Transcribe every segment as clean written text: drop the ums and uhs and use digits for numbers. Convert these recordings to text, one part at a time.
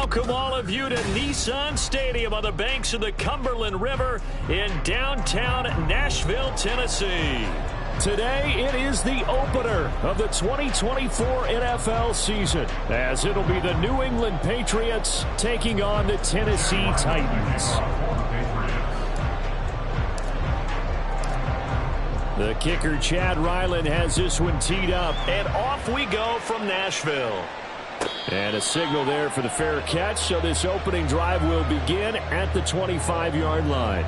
welcome all of you to Nissan Stadium on the banks of the Cumberland River in downtown Nashville, Tennessee. Today, it is the opener of the 2024 NFL season, as it'll be the New England Patriots taking on the Tennessee Titans. The kicker, Chad Ryland, has this one teed up, and off we go from Nashville. And a signal there for the fair catch, so this opening drive will begin at the 25-yard line.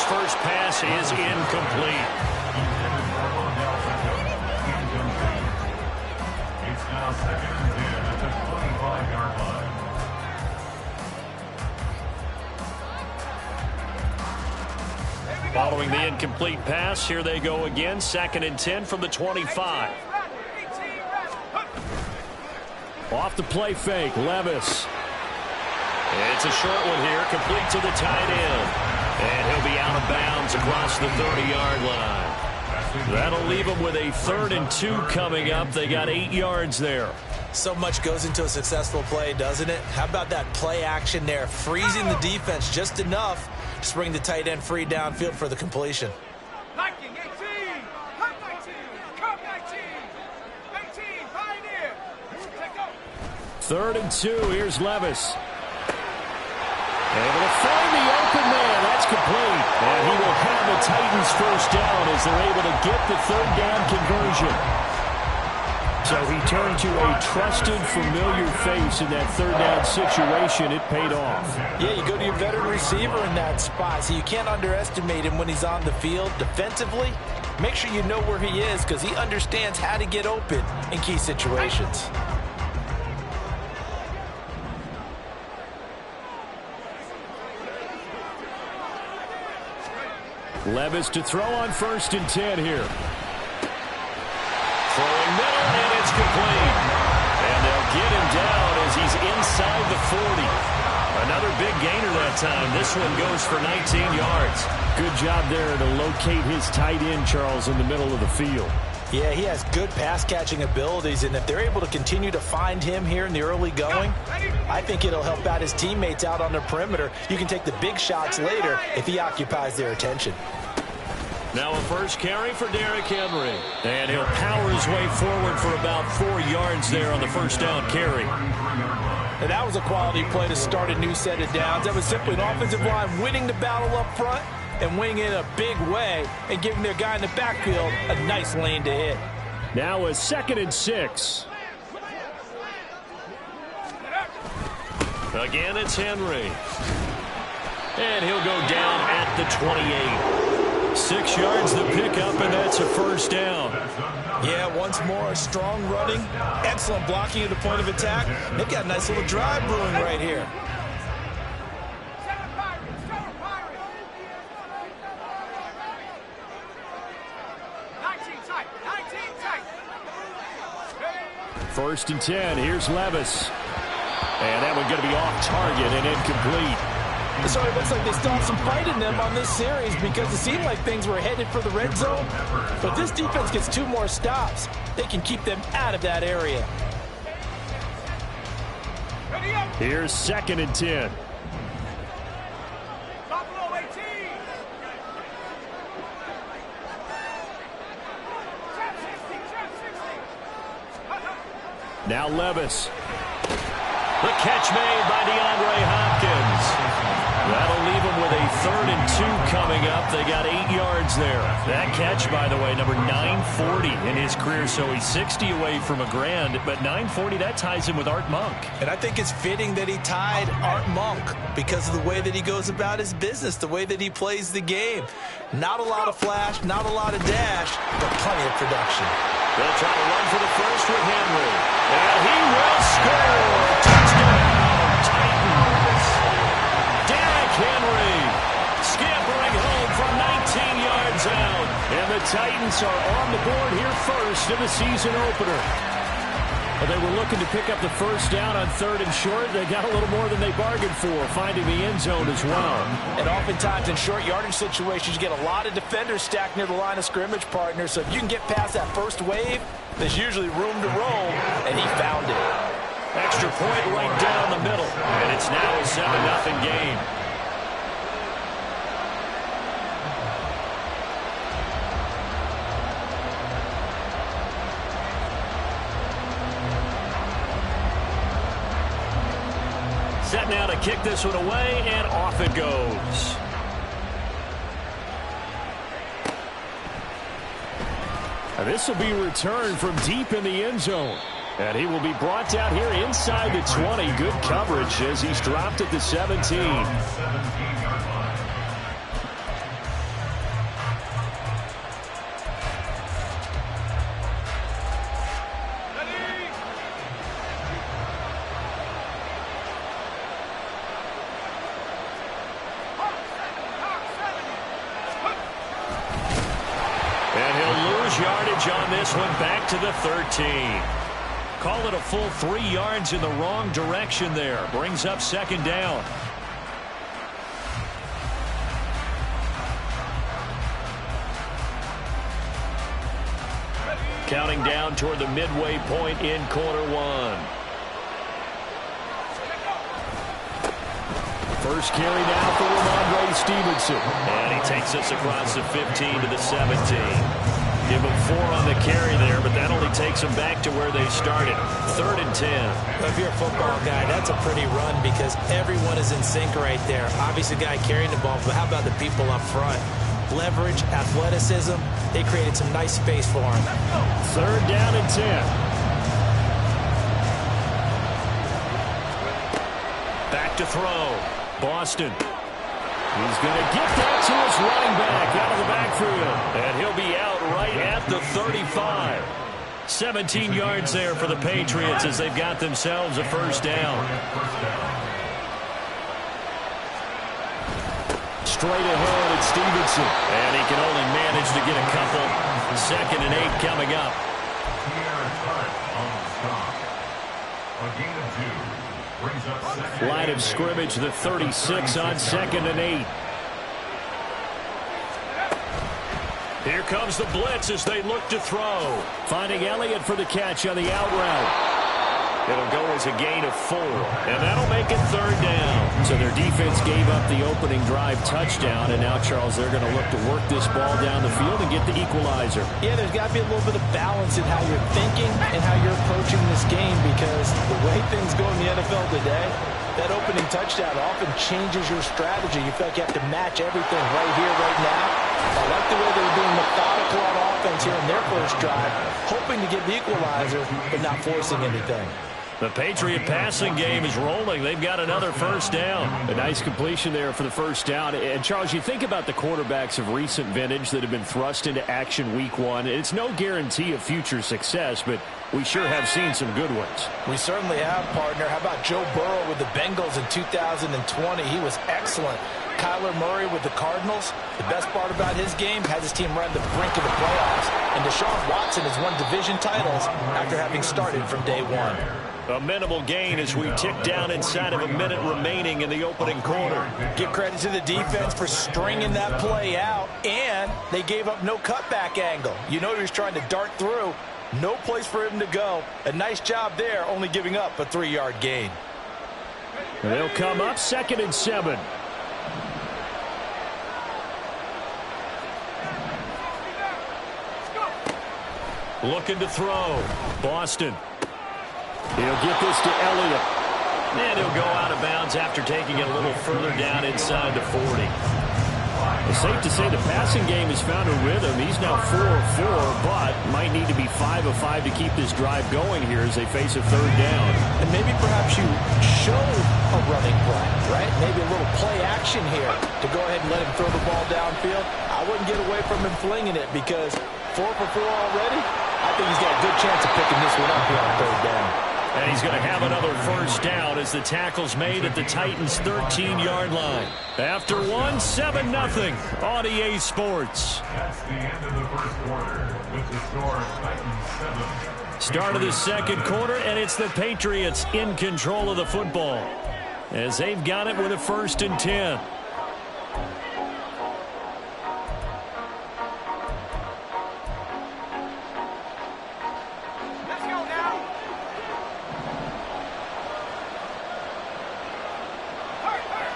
First pass is incomplete. It's now second and 10 at the 25-yard line. Following the incomplete pass, here they go again. Second and 10 from the 25. Off the play fake, Levis. It's a short one here, complete to the tight end. And he'll be out of bounds across the 30-yard line. That'll leave them with a 3rd and 2 coming up. They got 8 yards there. So much goes into a successful play, doesn't it? How about that play action there, freezing the defense just enough to bring the tight end free downfield for the completion. 19, 18, come 19, come 19, 18, Pioneer. Take go. 3rd and 2, here's Levis. Able to find the open man. That's complete. And he will have the Titans first down as they're able to get the 3rd down conversion. So he turned to a trusted, familiar face in that 3rd down situation. It paid off. Yeah, you go to your veteran receiver in that spot, so you can't underestimate him when he's on the field. Defensively, make sure you know where he is because he understands how to get open in key situations. Levis to throw on 1st and 10 here. Throwing middle, and it's complete. And they'll get him down as he's inside the 40. Another big gainer that time. This one goes for 19 yards. Good job there to locate his tight end, Charles, in the middle of the field. Yeah, he has good pass-catching abilities, and if they're able to continue to find him here in the early going, I think it'll help out his teammates out on the perimeter. You can take the big shots later if he occupies their attention. Now a first carry for Derrick Henry. And he'll power his way forward for about 4 yards there on the first down carry. And that was a quality play to start a new set of downs. That was simply an offensive line winning the battle up front and winning it in a big way and giving their guy in the backfield a nice lane to hit. Now a 2nd and 6. Again, it's Henry. And he'll go down at the 28. 6 yards the pickup, and that's a first down. Yeah, once more, strong running, excellent blocking at the point of attack. They've got a nice little drive brewing right here. First and 10, here's Levis. And that one going to be off target and incomplete. So it looks like they still have some fight in them on this series because it seemed like things were headed for the red zone. But this defense gets 2 more stops. They can keep them out of that area. Here's 2nd and 10. Buffalo 18. Now Levis. The catch made by DeAndre Hopkins. That'll leave them with a 3rd and 2 coming up. They got 8 yards there. That catch, by the way, number 940 in his career. So he's 60 away from a grand, but 940, that ties him with Art Monk. And I think it's fitting that he tied Art Monk because of the way that he goes about his business, the way that he plays the game. Not a lot of flash, not a lot of dash, but production. They'll try to run for the first with Henry. And he will score. Touchdown, Titans. Derrick Henry scampering home from 19 yards out. And the Titans are on the board here first in the season opener. Well, they were looking to pick up the first down on 3rd and short. They got a little more than they bargained for, finding the end zone as well. And oftentimes in short yardage situations, you get a lot of defenders stacked near the line of scrimmage, partner. So if you can get past that first wave, there's usually room to roll, and he found it. Extra point right down the middle, and it's now a 7-0 game. Set now to kick this one away, and off it goes. And this will be returned from deep in the end zone. And he will be brought down here inside the 20. Good coverage as he's dropped at the 17. Yardage on this one, back to the 13. Call it a full 3 yards in the wrong direction there. Brings up 2nd down. Counting down toward the midway point in quarter 1. First carry now for Rhamondre Stevenson. And he takes us across the 15 to the 17. Give him 4 on the carry there, but that only takes them back to where they started. 3rd and 10. Well, if you're a football guy, that's a pretty run because everyone is in sync right there. Obviously, the guy carrying the ball, but how about the people up front? Leverage, athleticism, they created some nice space for him. 3rd down and 10. Back to throw. Boston. He's going to get that to his running back out of the backfield. And he'll be out right at the 35. 17 yards there for the Patriots as they've got themselves a first down. Straight ahead at Stevenson. And he can only manage to get a couple. 2nd and 8 coming up. Line of scrimmage, the 36 on 2nd and 8. Here comes the blitz as they look to throw. Finding Elliott for the catch on the out route. It'll go as a gain of 4, and that'll make it 3rd down. So their defense gave up the opening drive touchdown, and now, Charles, they're going to look to work this ball down the field and get the equalizer. Yeah, there's got to be a little bit of balance in how you're thinking and how you're approaching this game because the way things go in the NFL today, that opening touchdown often changes your strategy. You feel like you have to match everything right here, right now. I like the way they were being methodical on offense here in their first drive, hoping to get the equalizer, but not forcing anything. The Patriot passing game is rolling. They've got another first down. A nice completion there for the first down. And, Charles, you think about the quarterbacks of recent vintage that have been thrust into action week 1. It's no guarantee of future success, but we sure have seen some good ones. We certainly have, partner. How about Joe Burrow with the Bengals in 2020? He was excellent. Kyler Murray with the Cardinals. The best part about his game has his team right on the brink of the playoffs. And Deshaun Watson has won division titles after having started from day 1. A minimal gain as we tick down inside of a minute remaining in the opening quarter. Give credit to the defense for stringing that play out, and they gave up no cutback angle. You know he was trying to dart through. No place for him to go. A nice job there, only giving up a 3-yard gain. They'll come up 2nd and 7. Looking to throw. Boston. He'll get this to Elliott. And he'll go out of bounds after taking it a little further down inside the 40. It's safe to say the passing game has found a rhythm. He's now 4 of 4, but might need to be 5 of 5 to keep this drive going here as they face a third down. And maybe perhaps you show a running play, right? Maybe a little play action here to go ahead and let him throw the ball downfield. I wouldn't get away from him flinging it because 4 for 4 already. I think he's got a good chance of picking this one up here on third down. And he's going to have another first down as the tackle's made at the Titans' 13-yard line. After one, 7-0 on EA Sports. That's the end of the first quarter with the score Titans 7. Start of the second quarter, and it's the Patriots in control of the football as they've got it with a 1st and 10.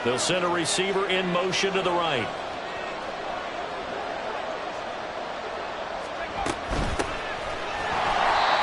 They'll send a receiver in motion to the right.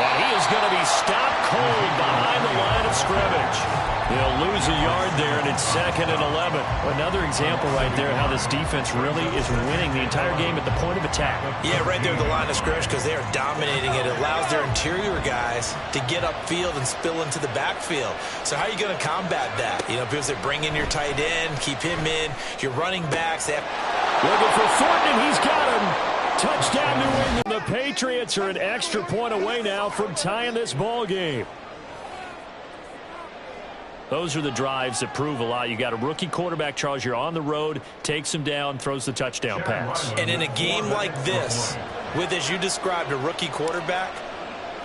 And he is going to be stopped cold behind the line of scrimmage. They'll lose a yard there, and it's 2nd and 11. Another example right there how this defense really is winning the entire game at the point of attack. Yeah, right there at the line of scrimmage because they are dominating it. It allows their interior guys to get upfield and spill into the backfield. So how are you going to combat that? You know, because they bring in your tight end, keep him in, your running backs. Looking for Thornton, he's got him. Touchdown, New England. The Patriots are an extra point away now from tying this ball game. Those are the drives that prove a lot. You got a rookie quarterback, Charles. You're on the road, takes him down, throws the touchdown pass. And in a game like this, with, as you described, a rookie quarterback,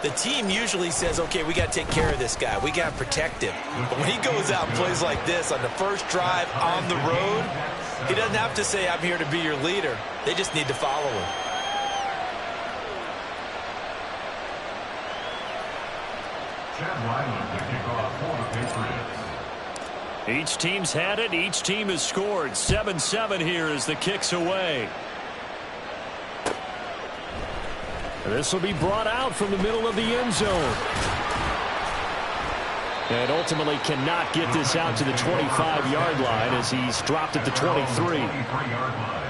the team usually says, okay, we got to take care of this guy. We got to protect him. But when he goes out and plays like this on the first drive on the road, he doesn't have to say, I'm here to be your leader. They just need to follow him. Chad Ryland to kick off for the Patriots. Each team's had it. Each team has scored. 7-7 here as the kick's away. This will be brought out from the middle of the end zone. And ultimately cannot get this out to the 25-yard line as he's dropped at the 23. 23-yard line.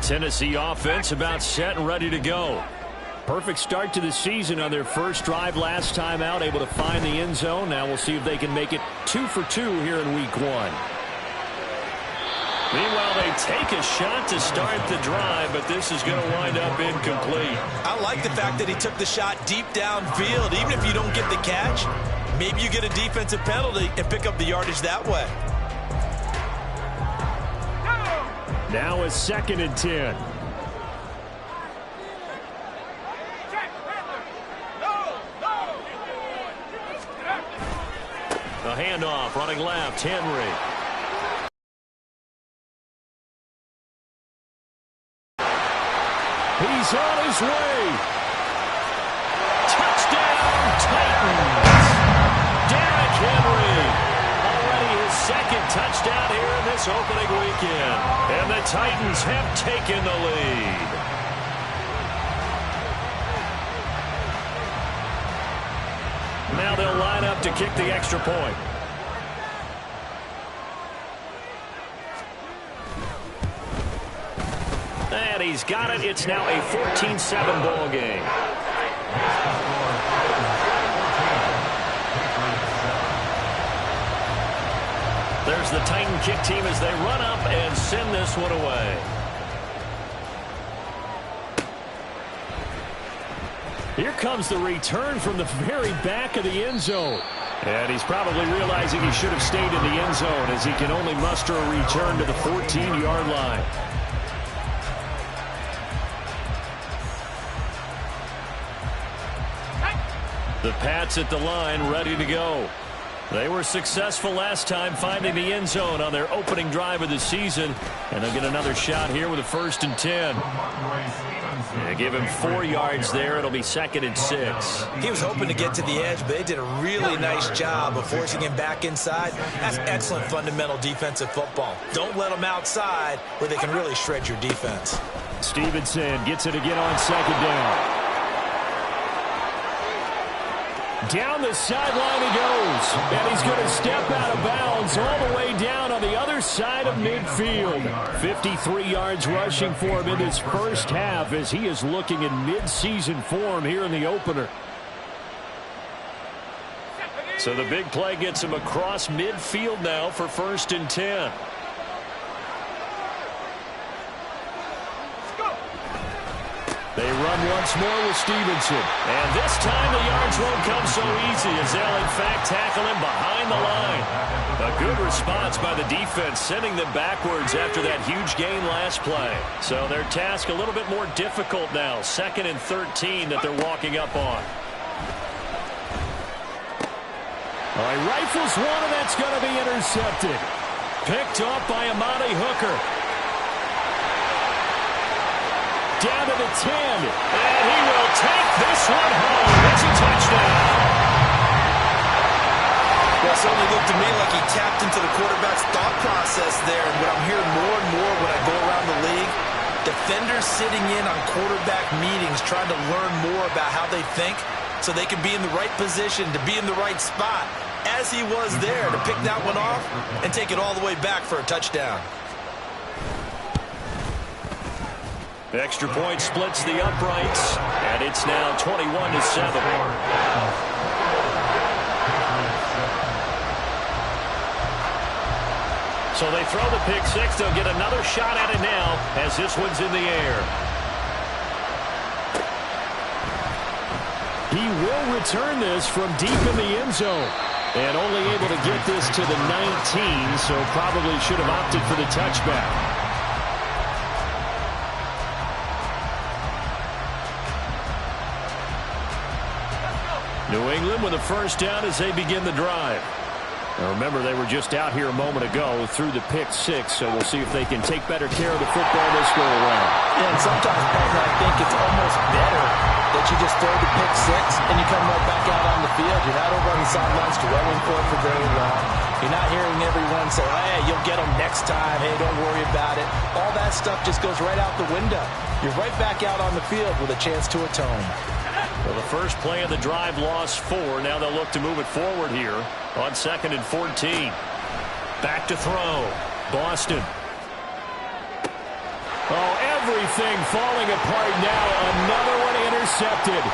Tennessee offense about set and ready to go. Perfect start to the season on their first drive last time out, able to find the end zone. Now we'll see if they can make it 2 for 2 here in week 1. Meanwhile, they take a shot to start the drive, but this is going to wind up incomplete. I like the fact that he took the shot deep downfield. Even if you don't get the catch, maybe you get a defensive penalty and pick up the yardage that way. Now it's 2nd and 10. The handoff, running left, Henry. He's on his way. Touchdown, Titans. Derrick Henry. Already his 2nd touchdown here in this opening weekend. And the Titans have taken the lead. Now they'll line up to kick the extra point. And he's got it. It's now a 14-7 ball game. There's the Titan kick team as they run up and send this one away. Here comes the return from the very back of the end zone. And he's probably realizing he should have stayed in the end zone as he can only muster a return to the 14-yard line. The Pats at the line, ready to go. They were successful last time finding the end zone on their opening drive of the season. And they'll get another shot here with a 1st and 10. They give him 4 yards there. It'll be 2nd and 6. He was hoping to get to the edge, but they did a really nice job of forcing him back inside. That's excellent fundamental defensive football. Don't let them outside where they can really shred your defense. Stevenson gets it again on second down. Down the sideline he goes, and he's going to step out of bounds all the way down on the other side of midfield. 53 yards rushing for him in this first half as he is looking in mid-season form here in the opener. So the big play gets him across midfield now for 1st and 10. They run once more with Stevenson. And this time the yards won't come so easy as they'll in fact tackle him behind the line. A good response by the defense, sending them backwards after that huge gain last play. So their task a little bit more difficult now. 2nd and 13 that they're walking up on. All right, rifles one, and that's going to be intercepted. Picked off by Amani Hooker. Down to the 10, and he will take this one home. It's a touchdown. Well, it certainly looked to me like he tapped into the quarterback's thought process there. And what I'm hearing more and more when I go around the league, defenders sitting in on quarterback meetings trying to learn more about how they think so they can be in the right position, to be in the right spot, as he was there, to pick that one off and take it all the way back for a touchdown. Extra point splits the uprights, and it's now 21-7. So they throw the pick six. They'll get another shot at it now as this one's in the air. He will return this from deep in the end zone. And only able to get this to the 19, so probably should have opted for the touchback. New England with a first down as they begin the drive. Now remember, they were just out here a moment ago through the pick six, so we'll see if they can take better care of the football this go around. Yeah, and sometimes, partner, I think it's almost better that you just throw the pick six and you come right back out on the field. You're not over on the sidelines dwelling for it for very long. You're not hearing everyone say, hey, you'll get them next time. Hey, don't worry about it. All that stuff just goes right out the window. You're right back out on the field with a chance to atone. Well, the first play of the drive lost 4. Now they'll look to move it forward here on 2nd and 14. Back to throw. Boston. Oh, everything falling apart now. Another one intercepted.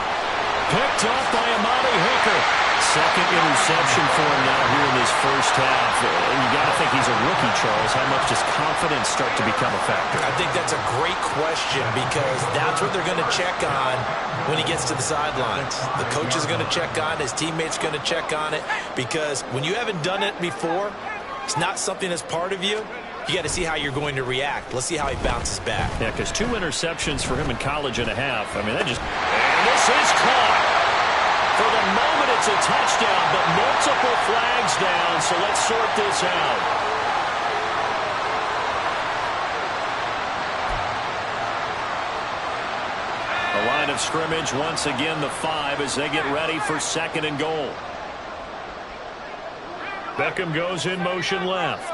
Picked off by Amani Hooker. Second interception for him now here in this first half. You got to think he's a rookie, Charles. How much does confidence start to become a factor? I think that's a great question because that's what they're going to check on when he gets to the sidelines. The coach is going to check on it. His teammates going to check on it because when you haven't done it before, it's not something that's part of you. You got to see how you're going to react. Let's see how he bounces back. Yeah, because 2 interceptions for him in college and a half. I mean, that just... And this is caught. For the moment, it's a touchdown, but multiple flags down, so let's sort this out. The line of scrimmage, once again, the 5 as they get ready for 2nd and goal. Beckham goes in motion left.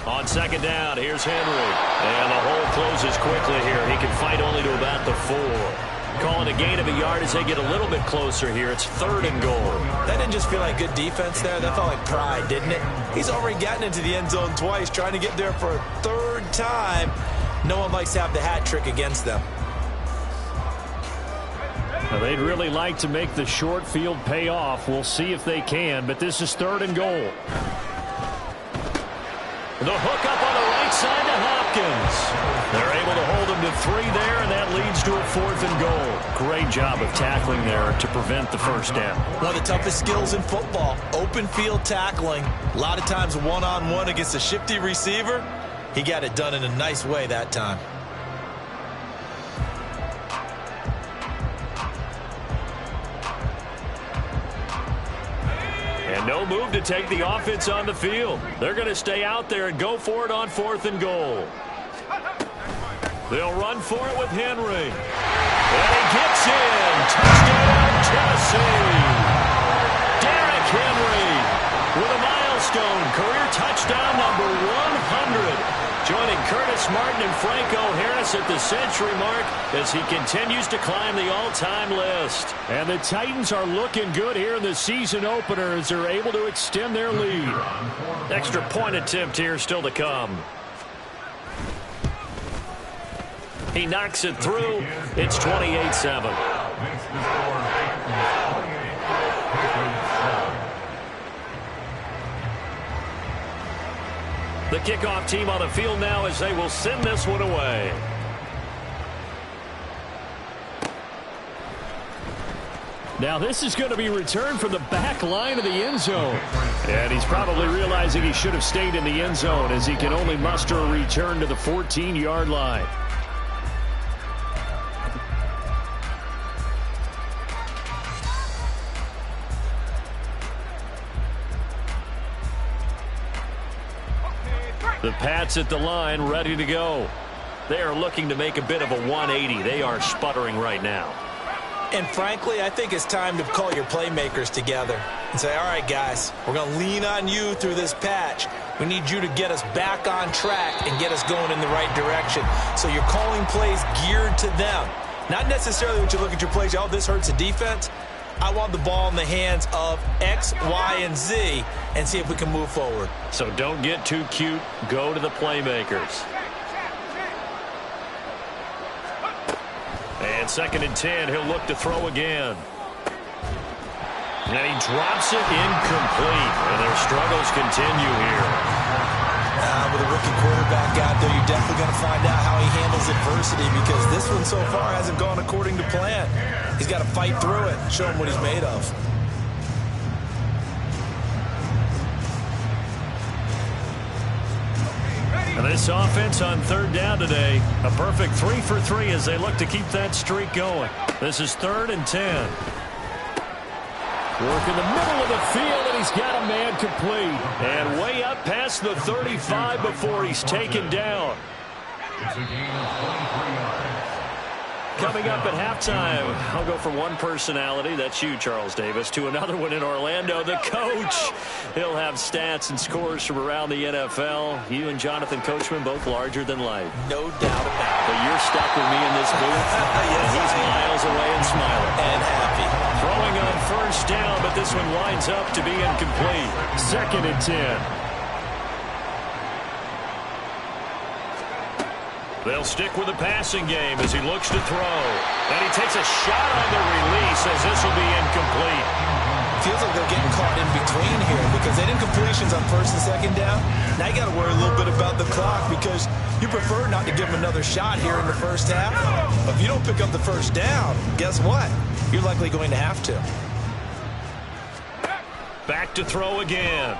On 2nd down, here's Henry. And the hole closes quickly here. He can fight only to about the 4. Calling a gain of a yard as they get a little bit closer here. It's 3rd and goal. That didn't just feel like good defense there. That felt like pride, didn't it? He's already gotten into the end zone twice, trying to get there for a 3rd time. No one likes to have the hat trick against them. Now, they'd really like to make the short field pay off. We'll see if they can, but this is 3rd and goal. The hook up on the right side to Hopkins. They're able to hold him to 3 there, and that leads to a 4th and goal. Great job of tackling there to prevent the first down. One of the toughest skills in football, open field tackling. A lot of times one-on-one against a shifty receiver. He got it done in a nice way that time. And no move to take the offense on the field. They're going to stay out there and go for it on 4th and goal. They'll run for it with Henry. And he gets in. Touchdown, Tennessee. Derrick Henry with a milestone career touchdown number 100. Joining Curtis Martin and Franco Harris at the century mark as he continues to climb the all-time list. And the Titans are looking good here in the season opener as they're able to extend their lead. Extra point attempt here still to come. He knocks it through. It's 28-7. The kickoff team on the field now as they will send this one away. Now this is going to be returned from the back line of the end zone. And he's probably realizing he should have stayed in the end zone as he can only muster a return to the 14-yard line. The Pats at the line, ready to go. They are looking to make a bit of a 180. They are sputtering right now. And frankly, I think it's time to call your playmakers together and say, all right, guys, we're going to lean on you through this patch. We need you to get us back on track and get us going in the right direction. So you're calling plays geared to them. Not necessarily when you look at your plays, oh, this hurts the defense. I want the ball in the hands of X, Y, and Z and see if we can move forward. So don't get too cute. Go to the playmakers. And 2nd and 10, he'll look to throw again. And he drops it incomplete. And their struggles continue here. With a rookie quarterback out there, you're definitely going to find out how he handles adversity because this one so far hasn't gone according to plan. He's got to fight through it, show him what he's made of. And this offense on 3rd down today, a perfect 3 for 3 as they look to keep that streak going. This is 3rd and 10. Work in the middle of the field, and he's got a man complete. And way up past the 35 before he's taken down. It's a gain of 23 yards. Coming up at halftime, I'll go from one personality, that's you, Charles Davis, to another one in Orlando, the coach. He'll have stats and scores from around the NFL. You and Jonathan Coachman, both larger than life. No doubt about it. But you're stuck with me in this booth. Yes, and he's miles away and smiling. And happy. Throwing on 1st down, but this one winds up to be incomplete. 2nd and 10. They'll stick with the passing game as he looks to throw. And he takes a shot on the release as this will be incomplete. Feels like they're getting caught in between here because they didn't incompletions on 1st and 2nd down. Now you got to worry a little bit about the clock because you prefer not to give them another shot here in the 1st half. But if you don't pick up the 1st down, guess what? You're likely going to have to. Back to throw again.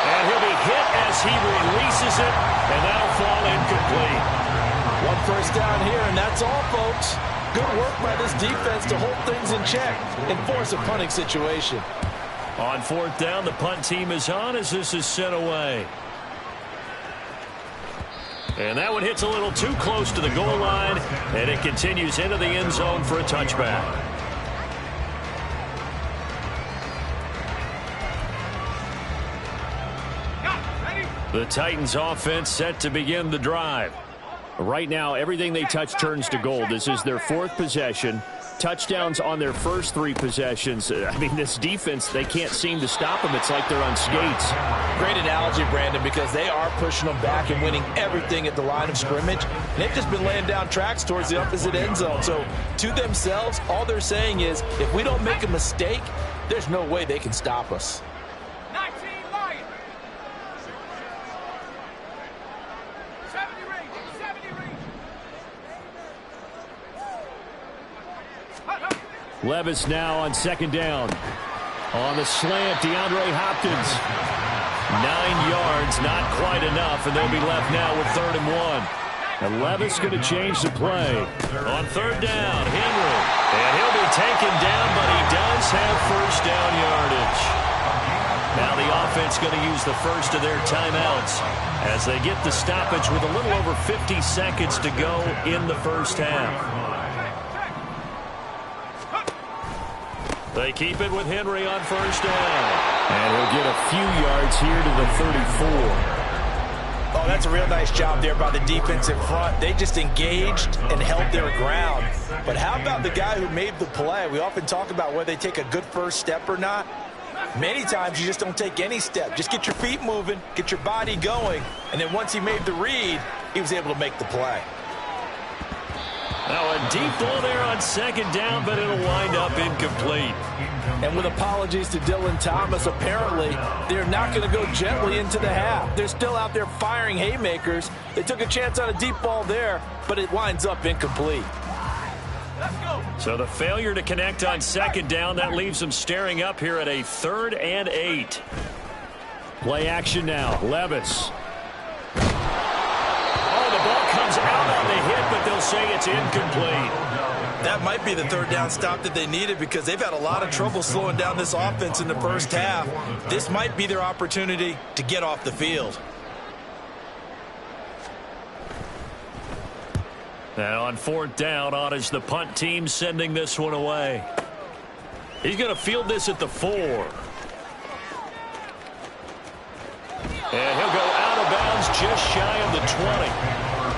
And he'll be hit as he releases it, and that'll fall incomplete. 1 first down here, and that's all, folks. Good work by this defense to hold things in check and force a punting situation. On 4th down, the punt team is on as this is sent away. And that one hits a little too close to the goal line, and it continues into the end zone for a touchback. The Titans offense set to begin the drive. Right now, everything they touch turns to gold. This is their 4th possession. Touchdowns on their first 3 possessions. I mean, this defense, they can't seem to stop them. It's like they're on skates. Great analogy, Brandon, because they are pushing them back and winning everything at the line of scrimmage. And they've just been laying down tracks towards the opposite end zone. So, to themselves, all they're saying is, if we don't make a mistake, there's no way they can stop us. 19 Lions. 70 range. 70 range. Levis now on 2nd down. On the slant, DeAndre Hopkins. 9 yards, not quite enough, and they'll be left now with 3rd and 1. And Levis going to change the play. On 3rd down, Henry. And he'll be taken down, but he does have 1st down yardage. Now the offense going to use the first of their timeouts as they get the stoppage with a little over 50 seconds to go in the 1st half. They keep it with Henry on 1st down. And he'll get a few yards here to the 34. Oh, that's a real nice job there by the defense in front. They just engaged and held their ground. But how about the guy who made the play? We often talk about whether they take a good first step or not. Many times you just don't take any step. Just get your feet moving, get your body going, and then once he made the read, he was able to make the play. Now a deep ball there on second down, but it'll wind up incomplete. And with apologies to Dylan Thomas, apparently they're not going to go gently into the half. They're still out there firing haymakers. They took a chance on a deep ball there, but it winds up incomplete. So the failure to connect on second down, that leaves them staring up here at a 3rd and 8. Play action now. Levis. Oh, the ball comes out on the hit, but they'll say it's incomplete. That might be the 3rd down stop that they needed because they've had a lot of trouble slowing down this offense in the first half. This might be their opportunity to get off the field. And on 4th down, on is the punt team sending this one away. He's going to field this at the 4. And he'll go out of bounds just shy of the 20.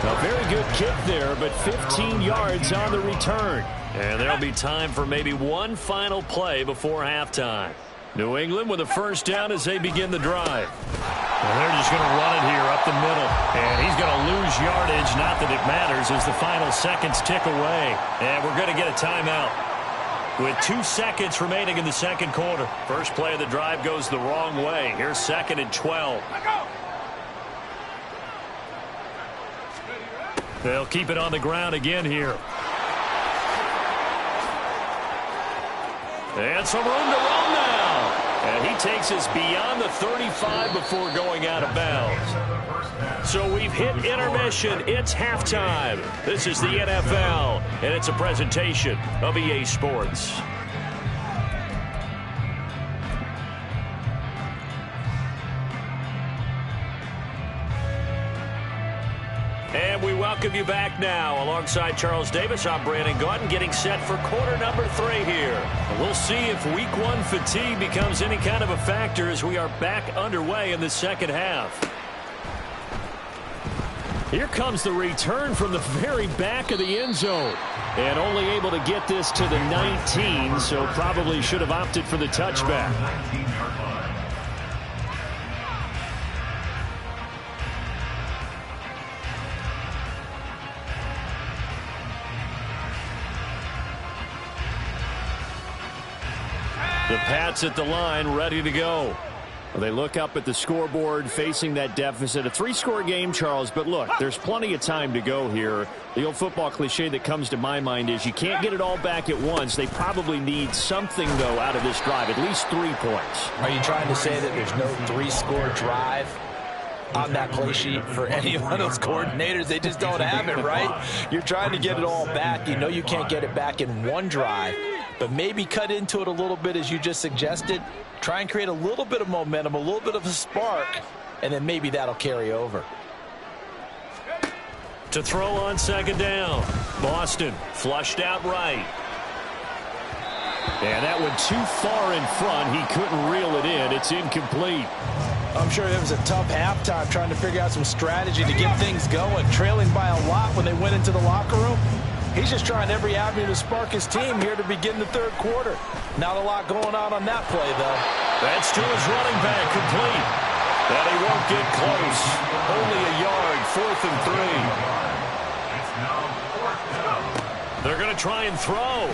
A very good kick there, but 15 yards on the return. And there'll be time for maybe one final play before halftime. New England with a first down as they begin the drive. And they're just going to run it here up the middle. And he's going to lose yardage. Not that it matters as the final seconds tick away. And we're going to get a timeout with 2 seconds remaining in the second quarter. First play of the drive goes the wrong way. Here's 2nd and 12. They'll keep it on the ground again here. And some room to run now. And he takes us beyond the 35 before going out of bounds. So we've hit intermission. It's halftime. This is the NFL, and it's a presentation of EA Sports. And we welcome you back now. Alongside Charles Davis, I'm Brandon Gaudin, getting set for quarter number 3 here. And we'll see if week 1 fatigue becomes any kind of a factor as we are back underway in the second half. Here comes the return from the very back of the end zone. And only able to get this to the 19, so probably should have opted for the touchback. The Pats at the line, ready to go. Well, they look up at the scoreboard, facing that deficit. A 3-score game, Charles, but look, there's plenty of time to go here. The old football cliche that comes to my mind is you can't get it all back at once. They probably need something, though, out of this drive, at least 3 points. Are you trying to say that there's no 3-score drive on that play sheet for any one of those coordinators? They just don't have it, right? You're trying to get it all back. You know you can't get it back in one drive, but maybe cut into it a little bit as you just suggested. Try and create a little bit of momentum, a little bit of a spark, and then maybe that'll carry over. To throw on second down. Boston flushed out right. And that one too far in front. He couldn't reel it in. It's incomplete. I'm sure it was a tough halftime trying to figure out some strategy to get things going. Trailing by a lot when they went into the locker room. He's just trying every avenue to spark his team here to begin the third quarter. Not a lot going on that play, though. That's to his running back, complete. And he won't get close. Only a yard, 4th and 3. They're going to try and throw.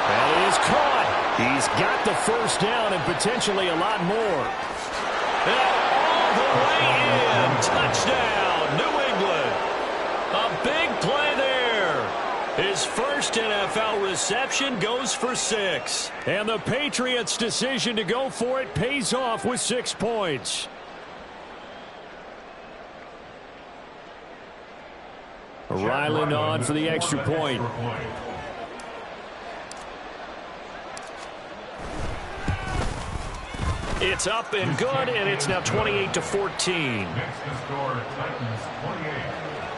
And it is caught. He's got the first down and potentially a lot more. And all the way in. Touchdown, New England. A big play there. His first NFL reception goes for 6. And the Patriots' decision to go for it pays off with 6 points. Ryland on for the extra point. It's up and good, and it's now 28-14. Next to score, Titans 28,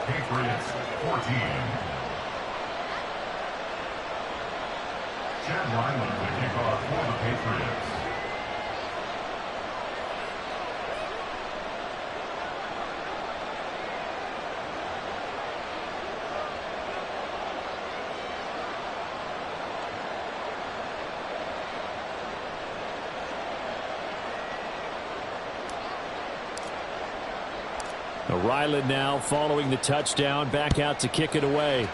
Patriots 14. Chad Ryland to kick off for the Patriots. Ryland now following the touchdown, back out to kick it away.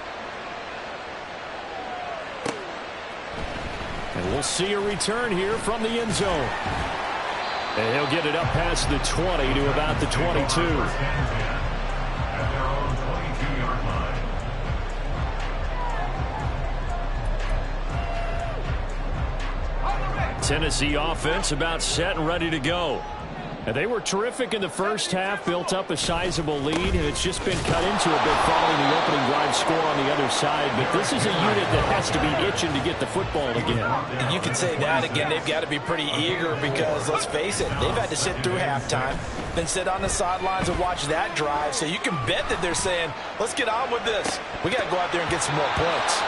And we'll see a return here from the end zone. And he'll get it up past the 20 to about the 22. At their own 22-yard line. Tennessee offense about set and ready to go. And they were terrific in the first half, built up a sizable lead, and it's just been cut into a bit following the opening drive score on the other side. But this is a unit that has to be itching to get the football again. And you can say that again. They've got to be pretty eager because, let's face it, they've had to sit through halftime, then sit on the sidelines and watch that drive. So you can bet that they're saying, let's get on with this. We got to go out there and get some more points.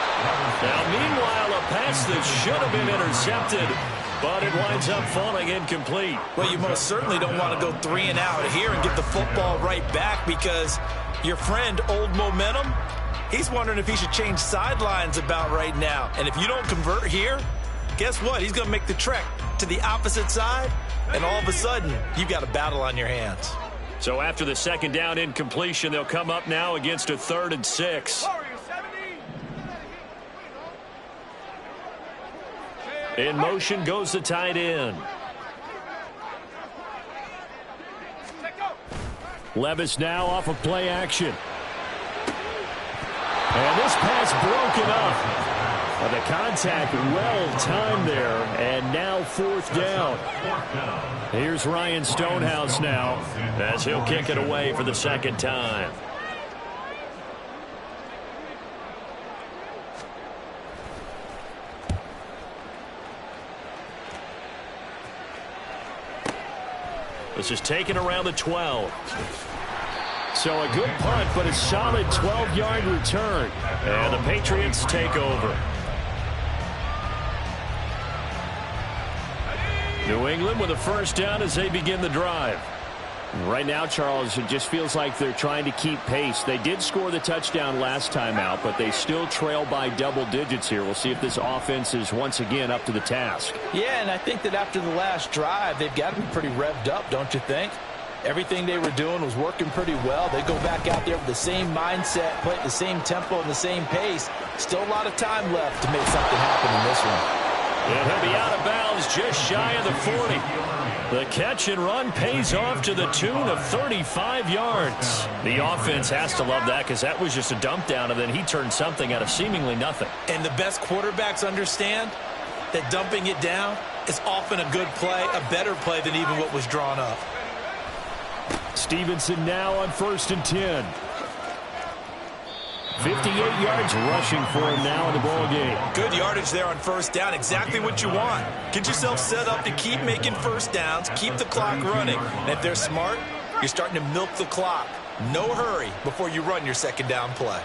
Now, meanwhile, a pass that should have been intercepted, but it winds up falling incomplete. Well, you most certainly don't want to go 3 and out here and get the football right back because your friend, Old Momentum, he's wondering if he should change sidelines about right now. And if you don't convert here, guess what? He's going to make the trek to the opposite side, and all of a sudden, you've got a battle on your hands. So after the second down incompletion, they'll come up now against a 3rd and 6. In motion goes the tight end. Levis now off of play action. And this pass broken up. The contact well timed there, and now 4th down. Here's Ryan Stonehouse now as he'll kick it away for the 2nd time. This is taken around the 12. So a good punt, but a solid 12-yard return. And the Patriots take over. New England with a 1st down as they begin the drive. Right now, Charles, it just feels like they're trying to keep pace. They did score the touchdown last time out, but they still trail by double digits here. We'll see if this offense is once again up to the task. Yeah, and I think that after the last drive, they've got to be pretty revved up, don't you think? Everything they were doing was working pretty well. They go back out there with the same mindset, play at the same tempo and the same pace. Still a lot of time left to make something happen in this one. And he'll be out of bounds just shy of the 40. The catch and run pays off to the tune of 35 yards. The offense has to love that because that was just a dump down, and then he turned something out of seemingly nothing. And the best quarterbacks understand that dumping it down is often a good play, a better play than even what was drawn up. Stevenson now on 1st and 10. 58 yards rushing for him now in the ball game. Good yardage there on 1st down. Exactly what you want. Get yourself set up to keep making 1st downs, keep the clock running. And if they're smart, you're starting to milk the clock. No hurry before you run your 2nd down play.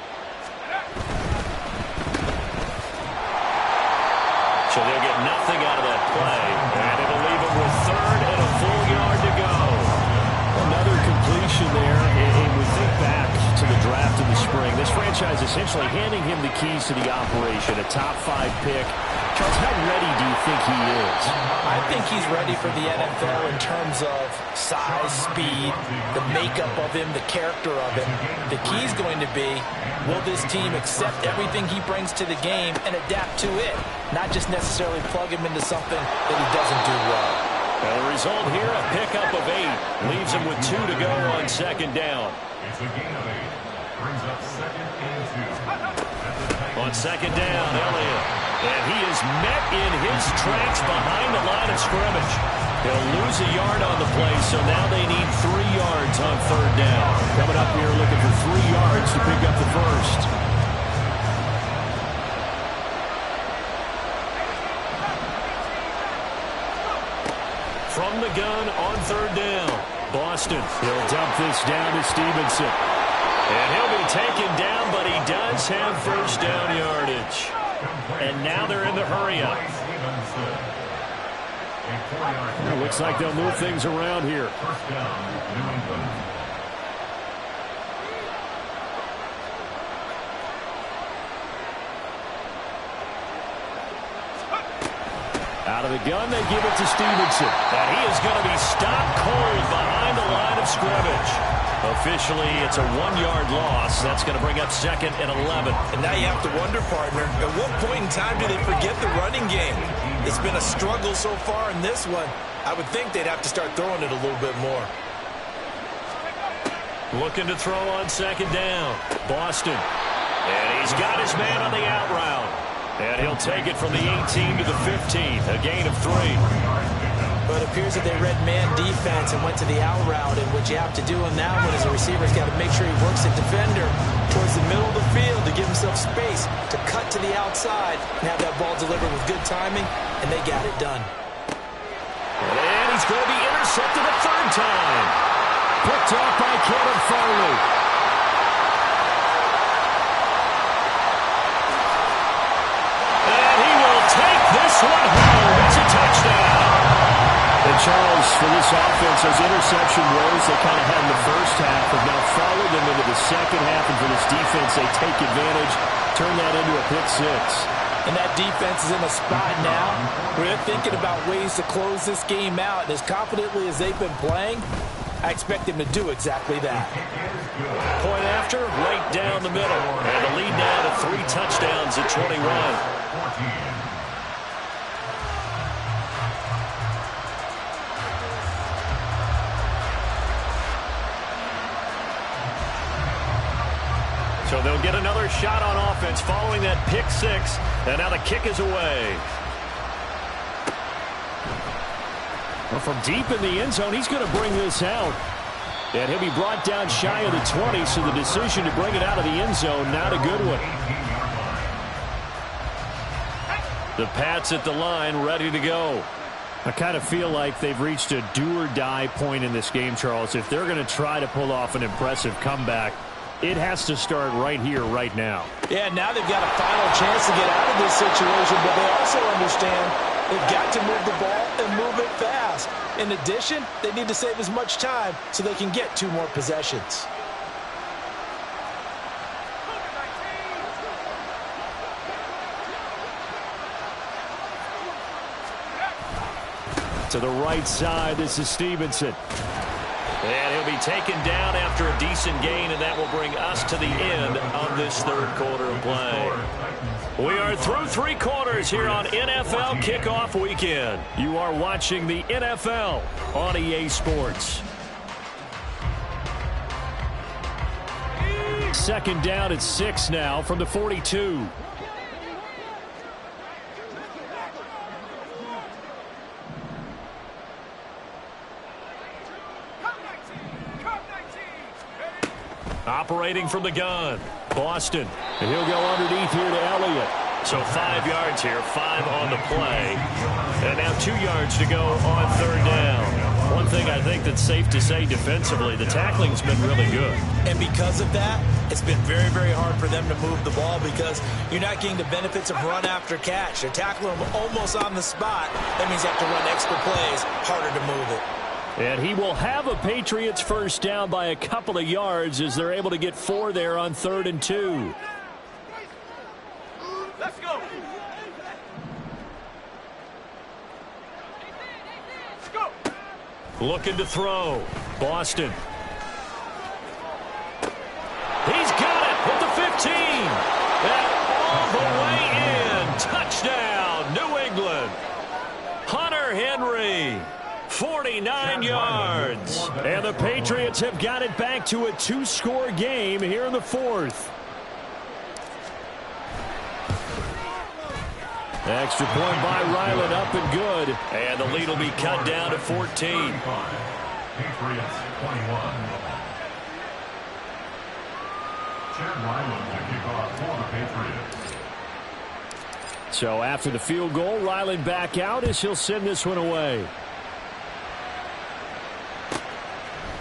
So they'll get nothing out of that play. And it'll leave them with 3rd and a full yard to go. Another completion there. And we think back to the draft in the spring. This franchise essentially handing him the keys to the operation, a top 5 pick. Charles, how ready do you think he is? I think he's ready for the NFL in terms of size, speed, the makeup of him, the character of him. The key is going to be, will this team accept everything he brings to the game and adapt to it, not just necessarily plug him into something that he doesn't do well. Well, the result here, a pickup of 8. Leaves him with 2 to go on 2nd down. It's a gain of 8. Brings up 2nd and 2. On 2nd down, Elliott. And he is met in his tracks behind the line of scrimmage. He'll lose a yard on the play, so now they need 3 yards on 3rd down. Coming up here looking for 3 yards to pick up the 1st. From the gun on 3rd down. Boston, he'll dump this down to Stevenson. And he'll be taken down, but he does have 1st down yardage. And now they're in the hurry-up. It looks like they'll move things around here. 1st down, New England. Out of the gun, they give it to Stevenson. And he is going to be stopped cold behind the line of scrimmage. Officially, it's a 1-yard loss. That's going to bring up 2nd and 11. And now you have to wonder, partner, at what point in time do they forget the running game? It's been a struggle so far in this one. I would think they'd have to start throwing it a little bit more. Looking to throw on 2nd down. Boston. And he's got his man on the out route. And he'll take it from the 18 to the 15, a gain of 3. But it appears that they read man defense and went to the out route, and what you have to do in that one is a receiver's got to make sure he works the defender towards the middle of the field to give himself space to cut to the outside and have that ball delivered with good timing, and they got it done. And he's going to be intercepted a 3rd time. Picked off by Caleb Farley. And he will take this one home. It's a touchdown. And Charles, for this offense, those interception woes they kind of had in the first half have now followed them into the second half. And for this defense, they take advantage, turn that into a pick 6. And that defense is in a spot now where they're thinking about ways to close this game out. And as confidently as they've been playing, I expect them to do exactly that. Point after, right down the middle. And the lead now to 3 touchdowns at 21. So they'll get another shot on offense following that pick 6. And now the kick is away. Well, from deep in the end zone, he's going to bring this out. And he'll be brought down shy of the 20, so the decision to bring it out of the end zone, not a good one. The Pats at the line, ready to go. I kind of feel like they've reached a do-or-die point in this game, Charles. If they're going to try to pull off an impressive comeback, it has to start right here, right now. Yeah, now they've got a final chance to get out of this situation, but they also understand they've got to move the ball and move it fast. In addition, they need to save as much time so they can get 2 more possessions. To the right side, this is Stevenson. And he'll be taken down after a decent gain, and that will bring us to the end of this 3rd quarter of play. We are through 3 quarters here on NFL Kickoff Weekend. You are watching the NFL on EA Sports. 2nd down at 6 now from the 42. Operating from the gun, Boston. And he'll go underneath here to Elliott. So 5 yards here, 5 on the play. And now 2 yards to go on 3rd down. One thing I think that's safe to say defensively, the tackling's been really good. And because of that, it's been very, very hard for them to move the ball because you're not getting the benefits of run after catch. They're tackling them almost on the spot. That means you have to run extra plays, harder to move it. And he will have a Patriots first down by a couple of yards as they're able to get 4 there on 3rd and 2. Let's go. Let's go. Looking to throw. Boston. He's got it with the 15. And all the way in. Touchdown, New England. Hunter Henry. 49 yards. And the Patriots have got it back to a 2-score game here in the 4th. Extra point by Ryland, up and good. And the lead will be cut down to 14. Patriots 21. Chad Ryland to kick off for the Patriots. So after the field goal, Ryland back out as he'll send this one away.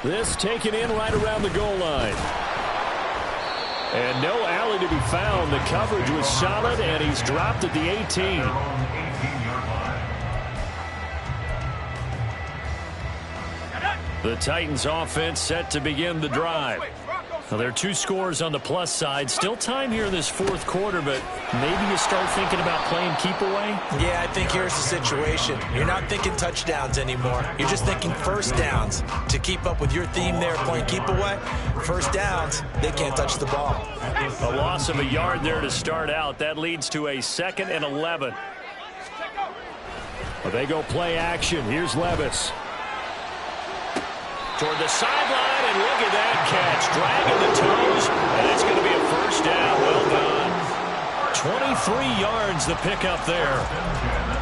This taken in right around the goal line. And no alley to be found. The coverage was solid, and he's dropped at the 18. The Titans offense set to begin the drive. Well, there are 2 scores on the plus side. Still time here in this fourth quarter, but maybe you start thinking about playing keep away? Yeah, I think here's the situation. You're not thinking touchdowns anymore. You're just thinking first downs. To keep up with your theme there, playing keep away, first downs, they can't touch the ball. A loss of a yard there to start out. That leads to a 2nd and 11. Well, they go play action. Here's Levis. Toward the sideline, and look at that catch. Dragging the toes, and it's going to be a first down. Well done. 23 yards the pickup there.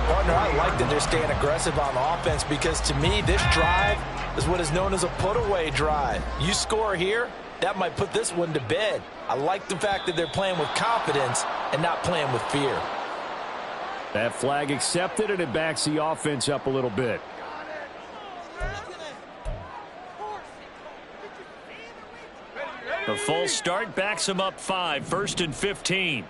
Partner, I like that they're staying aggressive on offense because, to me, this drive is what is known as a put-away drive. You score here, that might put this one to bed. I like the fact that they're playing with confidence and not playing with fear. That flag accepted, and it backs the offense up a little bit. The false start backs him up 5, 1st and 15.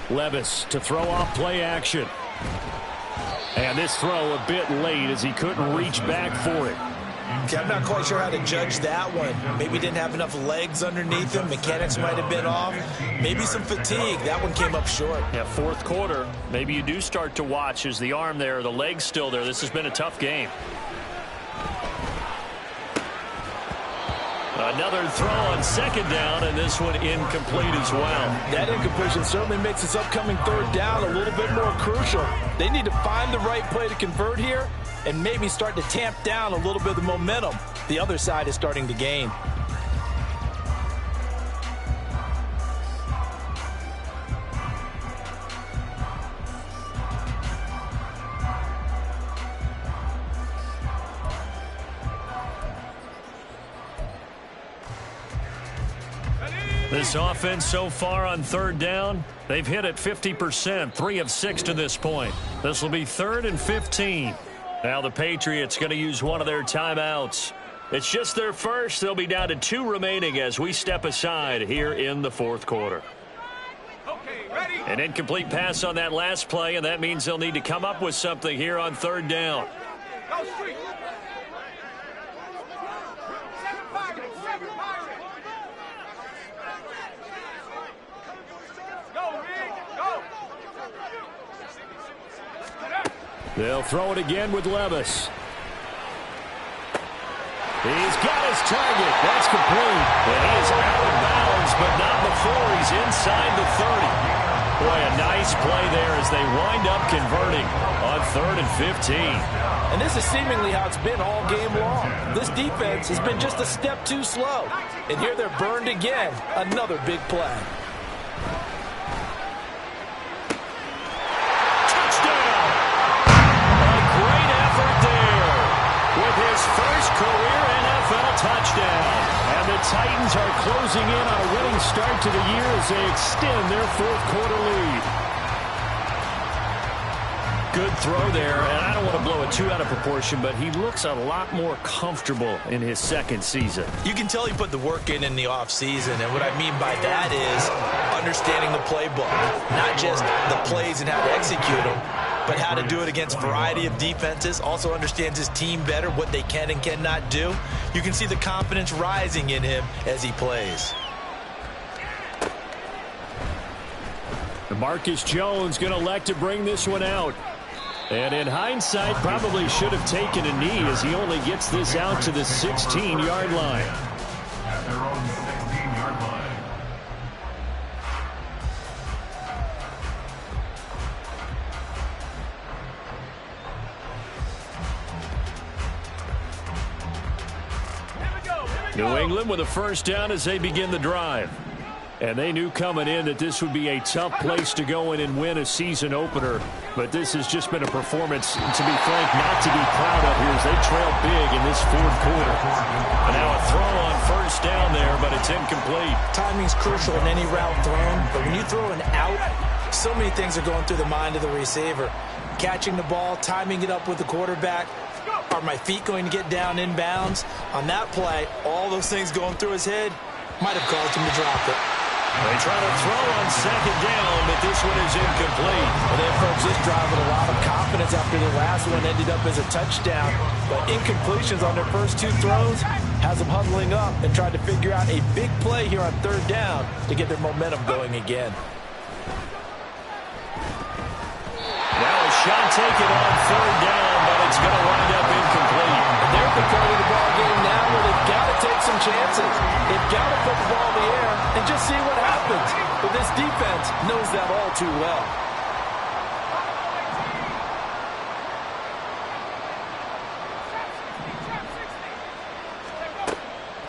Levis to throw off play action. And this throw a bit late as he couldn't reach back for it. Okay, I'm not quite sure how to judge that one. Maybe didn't have enough legs underneath him. Mechanics might have been off. Maybe some fatigue. That one came up short. Yeah, fourth quarter. Maybe you do start to watch. Is the arm there, the leg's still there? This has been a tough game. Another throw on 2nd down, and this one incomplete as well. That incompletion certainly makes this upcoming 3rd down a little bit more crucial. They need to find the right play to convert here and maybe start to tamp down a little bit of the momentum the other side is starting to gain. This offense so far on 3rd down, they've hit it 50%, 3 of 6 to this point. This will be 3rd and 15. Now the Patriots going to use one of their timeouts. It's just their first. They'll be down to 2 remaining as we step aside here in the fourth quarter. An incomplete pass on that last play, and that means they'll need to come up with something here on 3rd down. They'll throw it again with Levis. He's got his target. That's complete. And he is out of bounds, but not before he's inside the 30. Boy, a nice play there as they wind up converting on 3rd and 15. And this is seemingly how it's been all game long. This defense has been just a step too slow. And here they're burned again. Another big play. His first career NFL touchdown. And the Titans are closing in on a winning start to the year as they extend their fourth quarter lead. Good throw there, and I don't want to blow it too out of proportion, but he looks a lot more comfortable in his 2nd season. You can tell he put the work in the offseason, and what I mean by that is understanding the playbook. Not just the plays and how to execute them, but how to do it against a variety of defenses. Also understands his team better, what they can and cannot do. You can see the confidence rising in him as he plays. Marcus Jones going to elect to bring this one out. And in hindsight, probably should have taken a knee as he only gets this out to the 16-yard line. At their own 16-yard line. New England with a first down as they begin the drive. And they knew coming in that this would be a tough place to go in and win a season opener. But this has just been a performance, to be frank, not to be proud of here as they trail big in this fourth quarter. And now a throw on first down there, but it's incomplete. Timing's crucial in any route thrown, but when you throw an out, so many things are going through the mind of the receiver. Catching the ball, timing it up with the quarterback. Are my feet going to get down in bounds? On that play, all those things going through his head might have caused him to drop it. They try to throw on second down, but this one is incomplete. Well, then, folks, this drive with a lot of confidence after the last one ended up as a touchdown. But incompletions on their first 2 throws has them huddling up and trying to figure out a big play here on third down to get their momentum going again. Now a shot taken on third down, but it's going to wind up incomplete. They're at the point of the ball game now where they've got to take some chances. They've got to put the ball in the air and just see what happens. But this defense knows that all too well.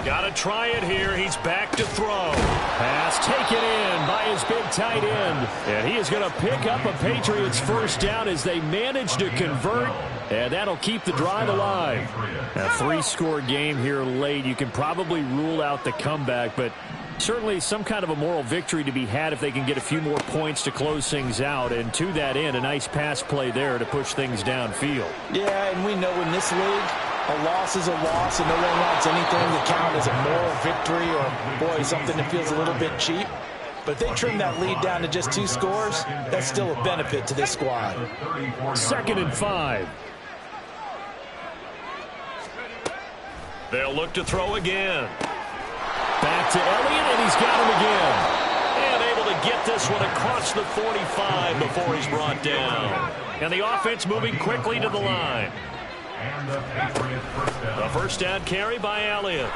Got to try it here. He's back to throw. Pass taken in by his big tight end. And he is going to pick up a Patriots first down as they manage to convert. And that'll keep the drive alive. A 3-score game here late. You can probably rule out the comeback, but certainly some kind of a moral victory to be had if they can get a few more points to close things out. And to that end, a nice pass play there to push things downfield. Yeah, and we know in this league, a loss is a loss, and no one wants anything to count as a moral victory or, boy, something that feels a little bit cheap. But if they trim that lead down to just 2 scores, that's still a benefit to this squad. 2nd and 5. They'll look to throw again. Back to Elliott, and he's got him again. And able to get this one across the 45 before he's brought down. And the offense moving quickly to the line. The first down carry by Elliott.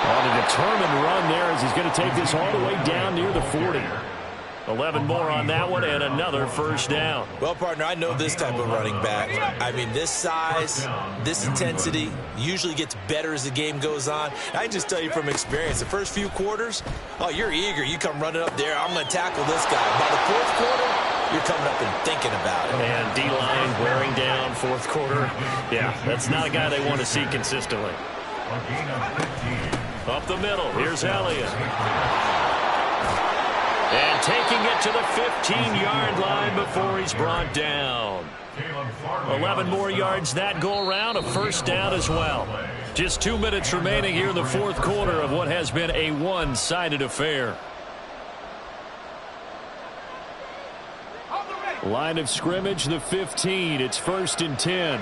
On a determined run there as he's going to take this all the way down near the 40. 11 more on that one and another first down. Well, partner, I know this type of running back. I mean, this size, this intensity usually gets better as the game goes on. I can just tell you from experience, the first few quarters, oh, you're eager. You come running up there, I'm going to tackle this guy. By the 4th quarter, you're coming up and thinking about it. And D-line wearing down 4th quarter. Yeah, that's not a guy they want to see consistently. Up the middle, here's Elliott. And taking it to the 15-yard line before he's brought down. 11 more yards that go around, a first down as well. Just 2 minutes remaining here in the 4th quarter of what has been a one-sided affair. Line of scrimmage, the 15. It's 1st and 10.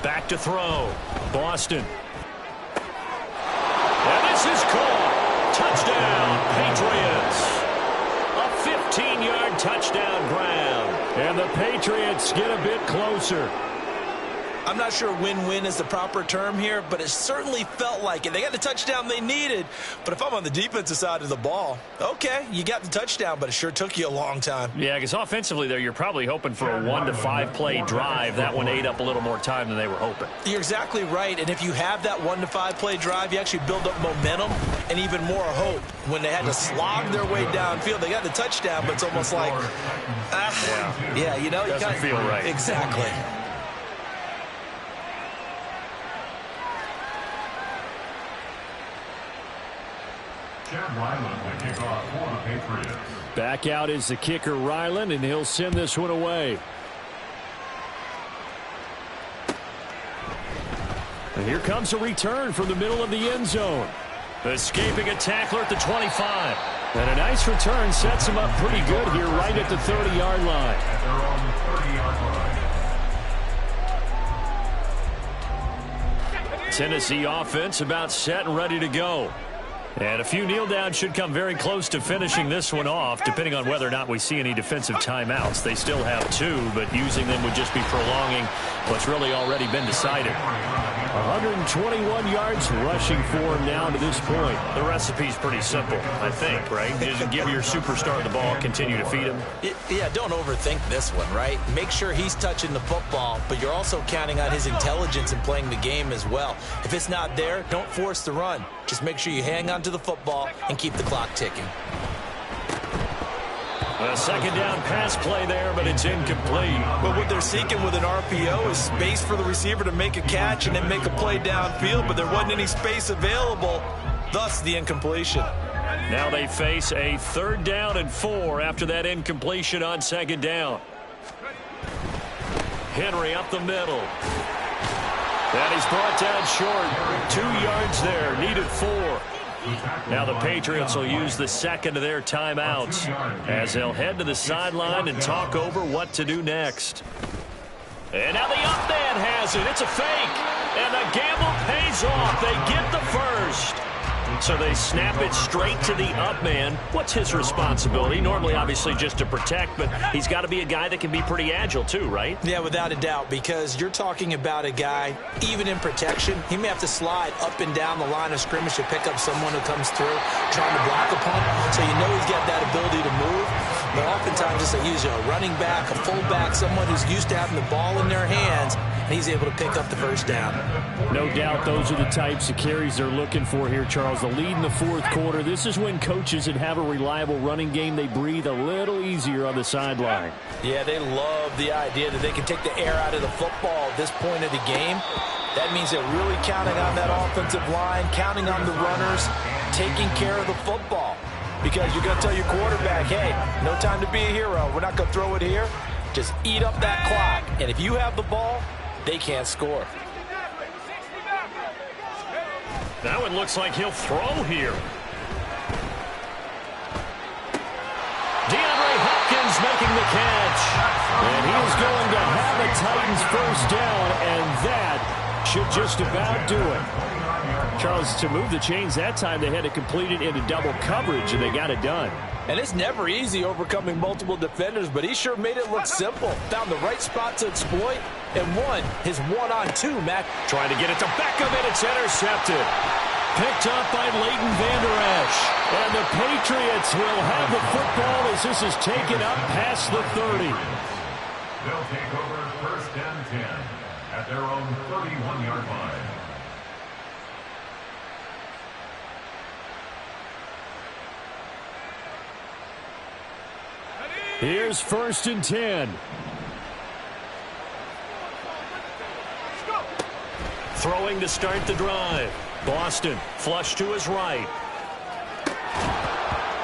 Back to throw. Boston. And this is caught. Touchdown, Patriots. A 15-yard touchdown grab. And the Patriots get a bit closer. I'm not sure win-win is the proper term here, but it certainly felt like it. They got the touchdown they needed, but if I'm on the defensive side of the ball, okay, you got the touchdown, but it sure took you a long time. Yeah, because offensively there, you're probably hoping for a 1 to 5 play drive. That one ate up a little more time than they were hoping. You're exactly right, and if you have that 1 to 5 play drive, you actually build up momentum and even more hope. When they had to slog their way downfield, they got the touchdown, but it's almost like, yeah, you know, you doesn't feel right. Exactly. Chad Ryland will kick off for the Patriots. Back out is the kicker, Ryland, and he'll send this one away. And here comes a return from the middle of the end zone. Escaping a tackler at the 25. And a nice return sets him up pretty good here right at the 30-yard line. At their own 30-yard line. Tennessee offense about set and ready to go. And a few kneel downs should come very close to finishing this one off, depending on whether or not we see any defensive timeouts. They still have 2, but using them would just be prolonging what's really already been decided. 121 yards rushing for him now to this point. The recipe's pretty simple, I think, right? Just give your superstar the ball, continue to feed him. Yeah, don't overthink this one, right? Make sure he's touching the football, but you're also counting on his intelligence in playing the game as well. If it's not there, don't force the run. Just make sure you hang on to the football and keep the clock ticking. A second down pass play there, but it's incomplete. But what they're seeking with an RPO is space for the receiver to make a catch and then make a play downfield, but there wasn't any space available, thus the incompletion. Now they face a 3rd down and 4 after that incompletion on 2nd down. Henry up the middle. And he's brought down short. 2 yards there. Needed 4. Now the Patriots will use the second of their timeouts as they'll head to the sideline and talk over what to do next. And now the up man has it. It's a fake. And the gamble pays off. They get the first. So they snap it straight to the up man. What's his responsibility? Normally, obviously, just to protect, but he's got to be a guy that can be pretty agile too, right? Yeah, without a doubt, because you're talking about a guy, even in protection, he may have to slide up and down the line of scrimmage to pick up someone who comes through trying to block a punt. So you know he's got that ability to move. But oftentimes, it's usually a running back, a fullback, someone who's used to having the ball in their hands, and he's able to pick up the first down. No doubt those are the types of carries they're looking for here, Charles. The lead in the fourth quarter. This is when coaches that have a reliable running game, they breathe a little easier on the sideline. Yeah, they love the idea that they can take the air out of the football at this point of the game. That means they're really counting on that offensive line, counting on the runners, taking care of the football. Because you're going to tell your quarterback, hey, no time to be a hero. We're not going to throw it here. Just eat up that clock. And if you have the ball, they can't score. That one looks like he'll throw here. DeAndre Hopkins making the catch. And he is going to have a Titans first down, and that should just about do it. Charles, to move the chains that time, they had to complete it into double coverage, and they got it done. And it's never easy overcoming multiple defenders, but he sure made it look simple. Found the right spot to exploit and won his one-on-two match. Trying to get it to Beckham, and it's intercepted. Picked up by Leighton Vander Esch. And the Patriots will have the football as this is taken up past the 30. They'll take over first and 10 at their own 31-yard line. Here's first and 10. Throwing to start the drive. Boston flush to his right.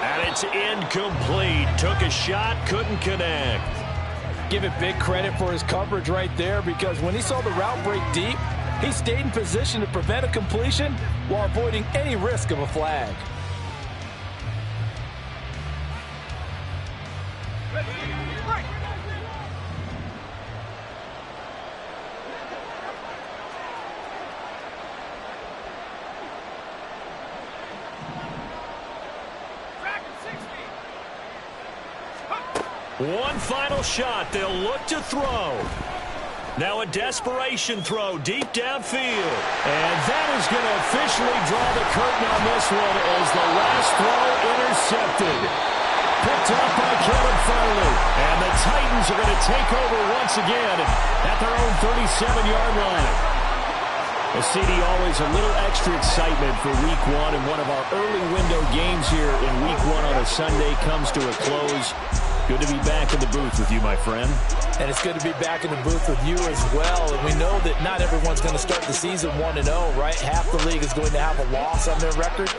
And it's incomplete. Took a shot, couldn't connect. Give it big credit for his coverage right there, because when he saw the route break deep, he stayed in position to prevent a completion while avoiding any risk of a flag. One final shot. They'll look to throw. Now a desperation throw deep downfield. And that is going to officially draw the curtain on this one as the last throw intercepted. Picked up by Caleb Farley. And the Titans are going to take over once again at their own 37-yard line. Well, CD, always a little extra excitement for Week 1, and one of our early window games here in Week 1 on a Sunday comes to a close. Good to be back in the booth with you, my friend. And it's good to be back in the booth with you as well. And we know that not everyone's going to start the season 1-0, right? Half the league is going to have a loss on their record.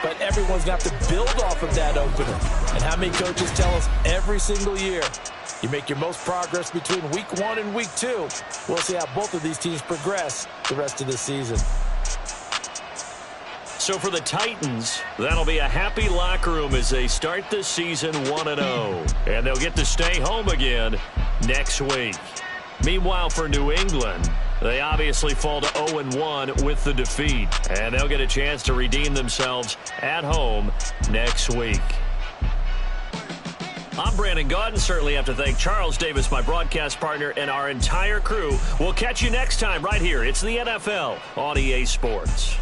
But everyone's going to have to build off of that opener. And how many coaches tell us every single year, you make your most progress between Week 1 and Week 2. We'll see how both of these teams progress the rest of the season. So for the Titans, that'll be a happy locker room as they start this season 1-0. And they'll get to stay home again next week. Meanwhile, for New England, they obviously fall to 0-1 with the defeat. And they'll get a chance to redeem themselves at home next week. I'm Brandon Gaudin. Certainly have to thank Charles Davis, my broadcast partner, and our entire crew. We'll catch you next time right here. It's the NFL on EA Sports.